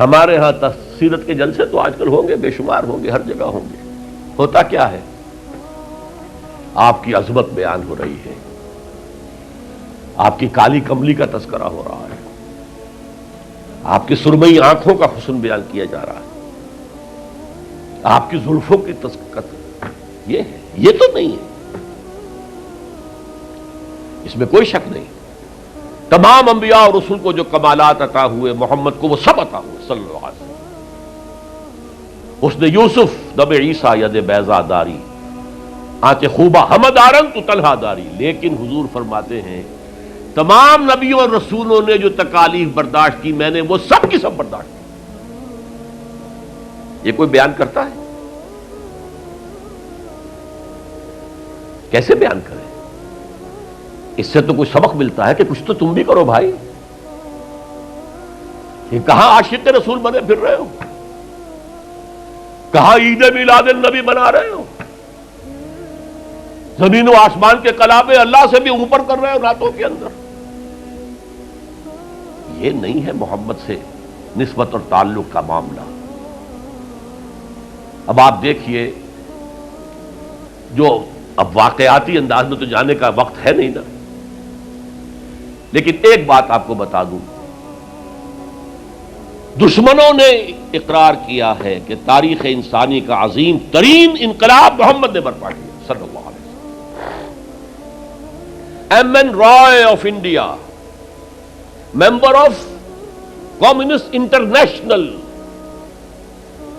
ہمارے ہاں سیرت کے جلسے تو آج کل ہوں گے، بے شمار ہوں گے، ہر جگہ ہوں گے. ہوتا کیا ہے؟ آپ کی عظمت بیان ہو رہی ہے، آپ کی کالی کملی کا تذکرہ ہو رہا ہے، آپ کی سرمئی آنکھوں کا حسن بیان کیا جا رہا ہے، آپ کی زلفوں کی یہ ہے، یہ تو نہیں ہے، اس میں کوئی شک نہیں. تمام انبیاء اور رسول کو جو کمالات عطا ہوئے، محمد کو وہ سب عطا ہوئے صلی اللہ علیہ وسلم. اس نے یوسف دب عیسیٰ ید بیضا داری آنچ خوبہ ہمدارن تو طلحہ داری. لیکن حضور فرماتے ہیں تمام نبیوں اور رسولوں نے جو تکالیف برداشت کی، میں نے وہ سب کی سب برداشت کی. یہ کوئی بیان کرتا ہے؟ کیسے بیان کرے؟ اس سے تو کوئی سبق ملتا ہے کہ کچھ تو تم بھی کرو بھائی. یہ کہاں عاشق رسول بنے پھر رہے ہو؟ کہاں عید میلاد النبی بنا رہے ہو؟ زمین و آسمان کے کلابے اللہ سے بھی اوپر کر رہے ہو راتوں کے اندر. یہ نہیں ہے محمد سے نسبت اور تعلق کا معاملہ. اب آپ دیکھیے، جو اب واقعاتی انداز میں تو جانے کا وقت ہے نہیں نا، لیکن ایک بات آپ کو بتا دوں، دشمنوں نے اقرار کیا ہے کہ تاریخ انسانی کا عظیم ترین انقلاب محمد نے برپا کیا صلی اللہ علیہ وسلم. M N Roy of India, member of communist international,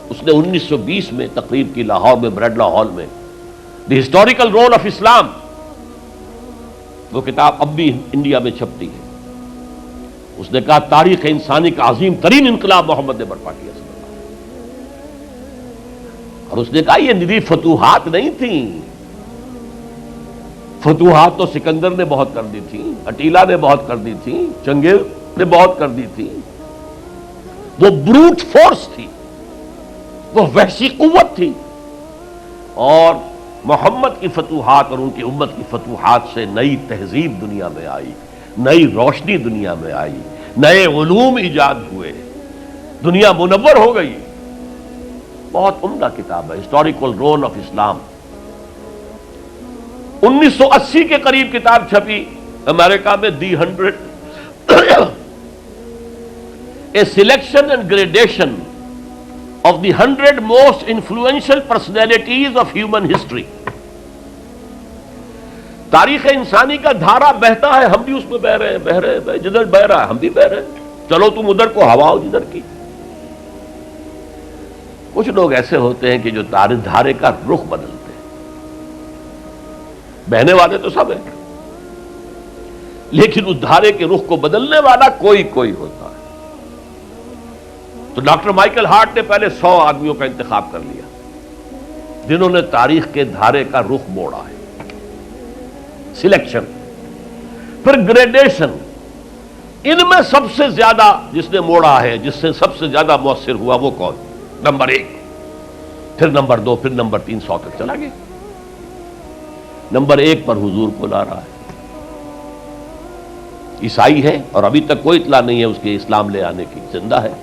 اس نے 1920 میں تقریر کی لاہور میں بریڈلا ہال میں، دی ہسٹوریکل رول آف اسلام. وہ کتاب اب بھی انڈیا میں چھپتی ہے. اس نے کہا تاریخ انسانی کا عظیم ترین انقلاب محمد نے برپا کیا صلی اللہ علیہ وسلم. اور اس نے کہا یہ ندی فتوحات نہیں تھیں، فتوحات تو سکندر نے بہت کر دی تھی، اٹیلا نے بہت کر دی تھی، چنگیز نے بہت کر دی تھی. وہ بروٹ فورس تھی، وہ وحشی قوت تھی. اور محمد کی فتوحات اور ان کی امت کی فتوحات سے نئی تہذیب دنیا میں آئی، نئی روشنی دنیا میں آئی، نئے علوم ایجاد ہوئے، دنیا منور ہو گئی. بہت عمدہ کتاب ہے ہسٹوریکل رول آف اسلام. 1980 کے قریب کتاب چھپی امریکہ میں، دی 100 a selection and gradation of the 100 most influential personalities of human history. تاریخ انسانی کا دھارا بہتا ہے، ہم بھی اس میں بہ رہے ہیں، بہ رہے ہیں، جدھر بہ رہا ہے ہم بھی بہ رہے ہیں. چلو تم ادھر کو ہواؤ جدھر کی. کچھ لوگ ایسے ہوتے ہیں کہ جو دھارے کا رخ بدلتے ہیں. بہنے والے تو سب ہیں، لیکن اس دھارے کے رخ کو بدلنے والا کوئی کوئی ہوتا ہے. تو ڈاکٹر مائیکل ہارٹ نے پہلے 100 آدمیوں کا انتخاب کر لیا جنہوں نے تاریخ کے دھارے کا رخ موڑا ہے. سلیکشن، پھر گریڈیشن. ان میں سب سے زیادہ جس نے موڑا ہے، جس سے سب سے زیادہ مؤثر ہوا، وہ کون؟ نمبر 1، پھر نمبر 2، پھر نمبر 3، 100 تک چلا گیا. نمبر 1 پر حضور کو لا رہا ہے. عیسائی ہے اور ابھی تک کوئی اطلاع نہیں ہے اس کے اسلام لے آنے کی. زندہ ہے،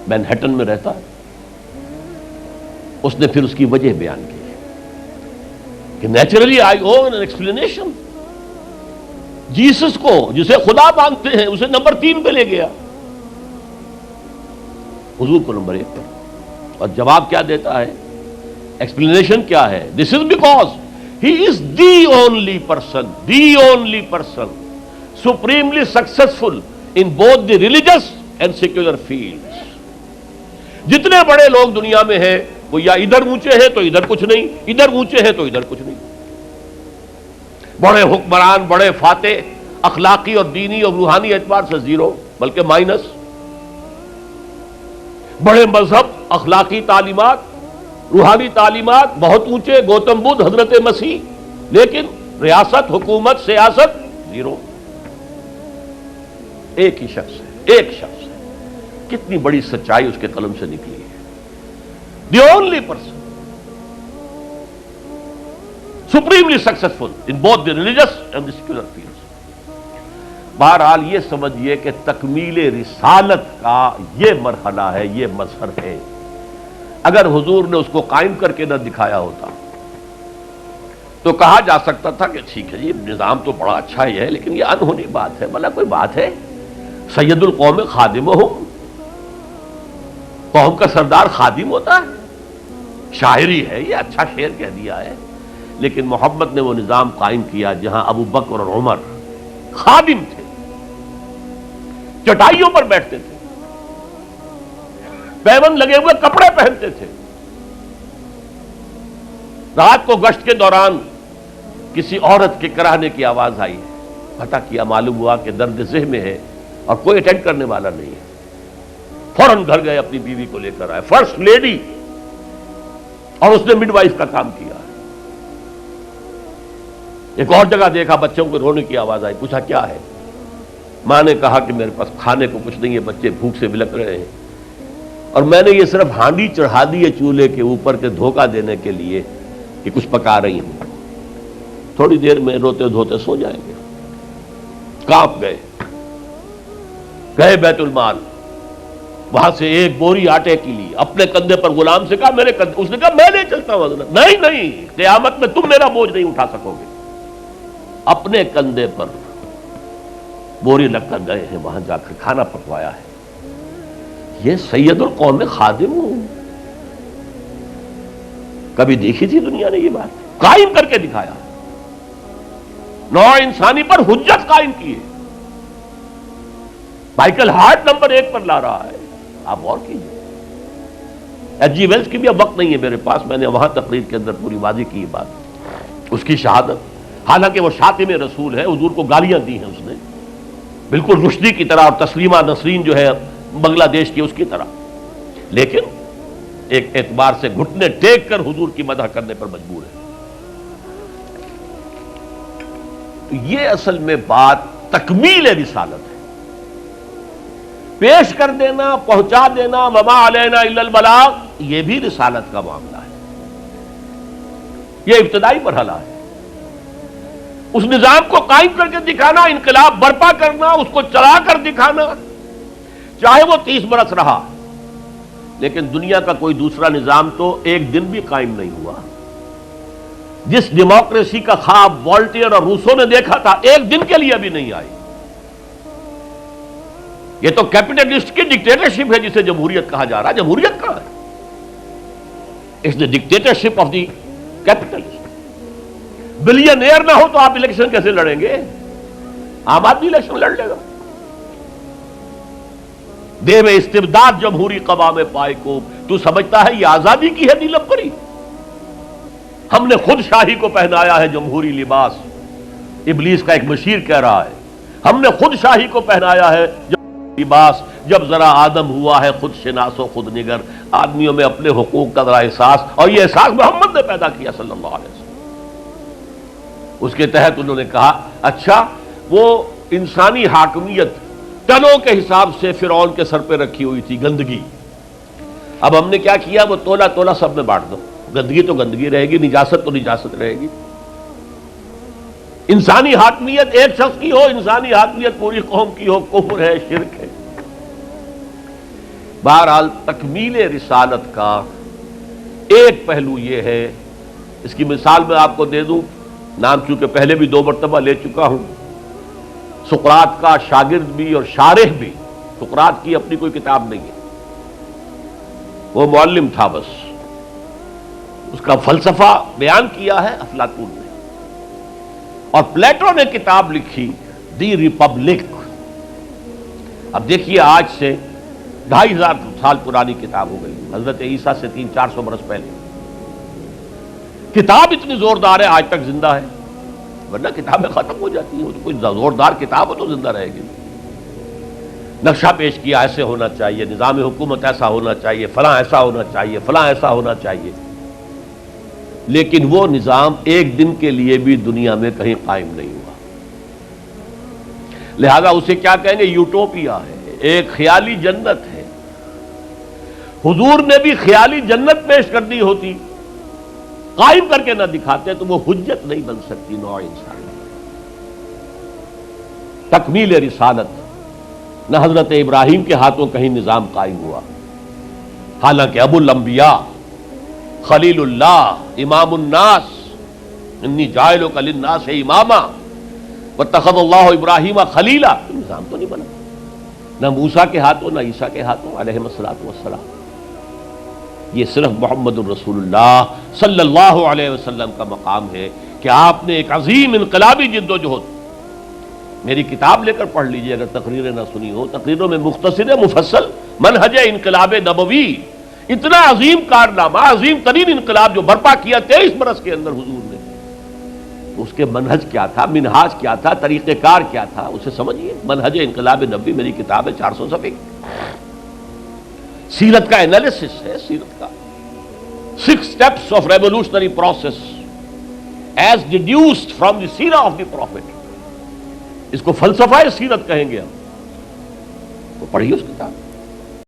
مینہٹن میں رہتا ہے. اس نے پھر اس کی وجہ بیان کی کہ naturally I own an explanation. Jesus کو جسے خدا مانتے ہیں اسے نمبر 3 پہ لے گیا، حضور کو نمبر 1 پر. اور جواب کیا دیتا ہے؟ ایکسپلینیشن کیا ہے؟ This is because he is the only person supremely successful in both the religious and secular fields. جتنے بڑے لوگ دنیا میں ہیں وہ یا ادھر اونچے ہیں تو ادھر کچھ نہیں، ادھر اونچے ہیں تو ادھر کچھ نہیں. بڑے حکمران، بڑے فاتح، اخلاقی اور دینی اور روحانی اعتبار سے 0 بلکہ مائنس. بڑے مذہب، اخلاقی تعلیمات، روحانی تعلیمات بہت اونچے، گوتم بدھ، حضرت مسیح، لیکن ریاست، حکومت، سیاست 0. ایک ہی شخص ہے، ایک شخص ہے. کتنی بڑی سچائی اس کے قلم سے نکلی ہے. دی only person supremely successful in both the religious and the secular fields. بہرحال یہ سمجھیے کہ تکمیل رسالت کا یہ مرحلہ ہے، یہ مظہر ہے۔ اگر حضور نے اس کو قائم کر کے نہ دکھایا ہوتا تو کہا جا سکتا تھا کہ ٹھیک ہے، یہ نظام تو بڑا اچھا ہی ہے، لیکن یہ انہونی بات ہے، بھلا کوئی بات ہے؟ سید القوم خادمہم، قوم کا سردار خادم ہوتا ہے؟ شاعری ہے، یہ اچھا شعر کہہ دیا ہے، لیکن محمد نے وہ نظام قائم کیا جہاں ابو بکر اور عمر خادم تھے، چٹائیوں پر بیٹھتے تھے، پیون لگے ہوئے کپڑے پہنتے تھے، رات کو گشت کے دوران کسی عورت کے کراہنے کی آواز آئی، پتہ کیا، معلوم ہوا کہ درد ذہ میں ہے اور کوئی اٹینڈ کرنے والا نہیں ہے، فوراً گھر گئے، اپنی بیوی کو لے کر آئے، فرسٹ لیڈی، اور اس نے مڈ وائف کا کام کیا۔ ایک اور جگہ دیکھا، بچوں کو رونے کی آواز آئی، پوچھا کیا ہے؟ ماں نے کہا کہ میرے پاس کھانے کو کچھ نہیں ہے، بچے بھوک سے بلک رہے ہیں، اور میں نے یہ صرف ہانڈی چڑھا دی ہے چولہے کے اوپر کے دھوکہ دینے کے لیے کہ کچھ پکا رہی ہوں، تھوڑی دیر میں روتے دھوتے سو جائیں گے۔ کانپ گئے، گئے بیت المال، وہاں سے ایک بوری آٹے کی لی، اپنے کندھے پر، غلام سے کہا میرے کندھے، اس نے کہا میں نہیں چلتا وزن، نہیں، قیامت میں تم میرا بوجھ نہیں اٹھا سکو گے، اپنے کندھے پر بوری لگ کر گئے ہیں، وہاں جا کر کھانا پکوایا ہے۔ یہ سید القوم خادم ہوں، کبھی دیکھی تھی دنیا نے یہ بات؟ قائم کر کے دکھایا، نوع انسانی پر حجت قائم کی ہے۔ مائیکل ہارٹ نمبر 1 پر لا رہا ہے، آپ غور کیجیے۔ ایچ جی ویلز کی بھی اب وقت نہیں ہے میرے پاس، میں نے وہاں تقریر کے اندر پوری واضح کی بات، اس کی شہادت، حالانکہ وہ شاتم رسول ہے، حضور کو گالیاں دی ہیں اس نے، بالکل رشدی کی طرح، اور تسلیمہ نسرین جو ہے بنگلہ دیش کی اس کی طرح، لیکن ایک اعتبار سے گھٹنے ٹیک کر حضور کی مدح کرنے پر مجبور ہے۔ تو یہ اصل میں بات تکمیل رسالت ہے، پیش کر دینا، پہنچا دینا، وما علینا الا البلاغ، یہ بھی رسالت کا معاملہ ہے، یہ ابتدائی مرحلہ ہے۔ اس نظام کو قائم کر کے دکھانا، انقلاب برپا کرنا، اس کو چلا کر دکھانا، چاہے وہ 30 برس رہا، لیکن دنیا کا کوئی دوسرا نظام تو ایک دن بھی قائم نہیں ہوا۔ جس ڈیموکریسی کا خواب والٹیئر اور روسو نے دیکھا تھا، ایک دن کے لیے بھی نہیں آئی۔ یہ تو کیپٹلسٹ کی ڈکٹیٹرشپ ہے جسے جمہوریت کہا جا رہا ہے۔ جمہوریت کہاں ہے؟ It's the dictatorship of the capitalist. Billionaire نہ ہو تو آپ الیکشن کیسے لڑیں گے؟ عام آدمی الیکشن لڑ لے گا۔ دے میں استبداد جمہوری قوام پائے کو، تو سمجھتا ہے یہ آزادی کی ہے نیلم پری؟ ہم نے خود شاہی کو پہنایا ہے جمہوری لباس، ابلیس کا ایک مشیر کہہ رہا ہے، ہم نے خود شاہی کو پہنایا ہے جمہوری لباس، جب ذرا آدم ہوا ہے خود شناس و خود نگر، آدمیوں میں اپنے حقوق کا ذرا احساس، اور یہ احساس محمد نے پیدا کیا صلی اللہ علیہ وسلم۔ اس کے تحت انہوں نے کہا اچھا وہ انسانی حاکمیت ٹنوں کے حساب سے فرعون کے سر پہ رکھی ہوئی تھی، گندگی، اب ہم نے کیا کیا، وہ تولا تولا سب میں بانٹ دو، گندگی تو گندگی رہے گی، نجاست تو نجاست رہے گی۔ انسانی حاکمیت ایک شخص کی ہو، انسانی حاکمیت پوری قوم کی ہو، کفر ہے، شرک ہے۔ بہرحال تکمیل رسالت کا ایک پہلو یہ ہے، اس کی مثال میں آپ کو دے دوں، نام چونکہ پہلے بھی 2 مرتبہ لے چکا ہوں، سقراط کا شاگرد بھی اور شارح بھی، سقراط کی اپنی کوئی کتاب نہیں ہے، وہ معلم تھا بس، اس کا فلسفہ بیان کیا ہے افلاطون نے، اور پلیٹو نے کتاب لکھی دی ریپبلک۔ اب دیکھیے آج سے 2500 سال پرانی کتاب ہو گئی، حضرت عیسیٰ سے 300-400 برس پہلے، کتاب اتنی زوردار ہے آج تک زندہ ہے، ورنہ کتابیں ختم ہو جاتی ہیں، وہ تو کوئی زوردار کتاب ہو تو زندہ رہے گی۔ نقشہ پیش کیا ایسے ہونا چاہیے، نظام حکومت ایسا ہونا چاہیے، فلاں ایسا ہونا چاہیے، فلاں ایسا ہونا چاہیے، لیکن وہ نظام ایک دن کے لیے بھی دنیا میں کہیں قائم نہیں ہوا، لہذا اسے کیا کہیں گے؟ یوٹوپیا ہے، ایک خیالی جنت ہے۔ حضور نے بھی خیالی جنت پیش کر دی ہوتی، قائم کر کے نہ دکھاتے تو وہ حجت نہیں بن سکتی نوع انسان۔ تکمیل رسالت، نہ حضرت ابراہیم کے ہاتھوں کہیں نظام قائم ہوا، حالانکہ ابو الانبیاء، خلیل اللہ، امام الناس، انی جاعلک للناس اماما واتخذ اللہ ابراہیم خلیلا، نظام تو نہیں بنا، نہ موسیٰ کے ہاتھوں نہ عیسیٰ کے ہاتھوں علیہ الصلوۃ والسلام۔ یہ صرف محمد الرسول اللہ صلی اللہ علیہ وسلم کا مقام ہے کہ آپ نے ایک عظیم انقلابی جد و جہد، میری کتاب لے کر پڑھ لیجئے اگر تقریریں نہ سنی ہو، تقریروں میں مختصر مفصل منہج انقلاب نبوی، اتنا عظیم کارنامہ، عظیم ترین انقلاب جو برپا کیا 23 برس کے اندر حضور نے، اس کے منہج کیا تھا، منہاج کیا تھا، طریقہ کار کیا تھا، اسے سمجھیے۔ منہج انقلاب نبوی میری کتاب ہے، 400 صفحے کی، سیرت کا انالیسس ہے، سیرت کا 6 steps of revolutionary process as deduced from the سیرہ of the prophet، اس کو فلسفہ سیرت کہیں گے ہم، تو پڑھیے اس کتاب۔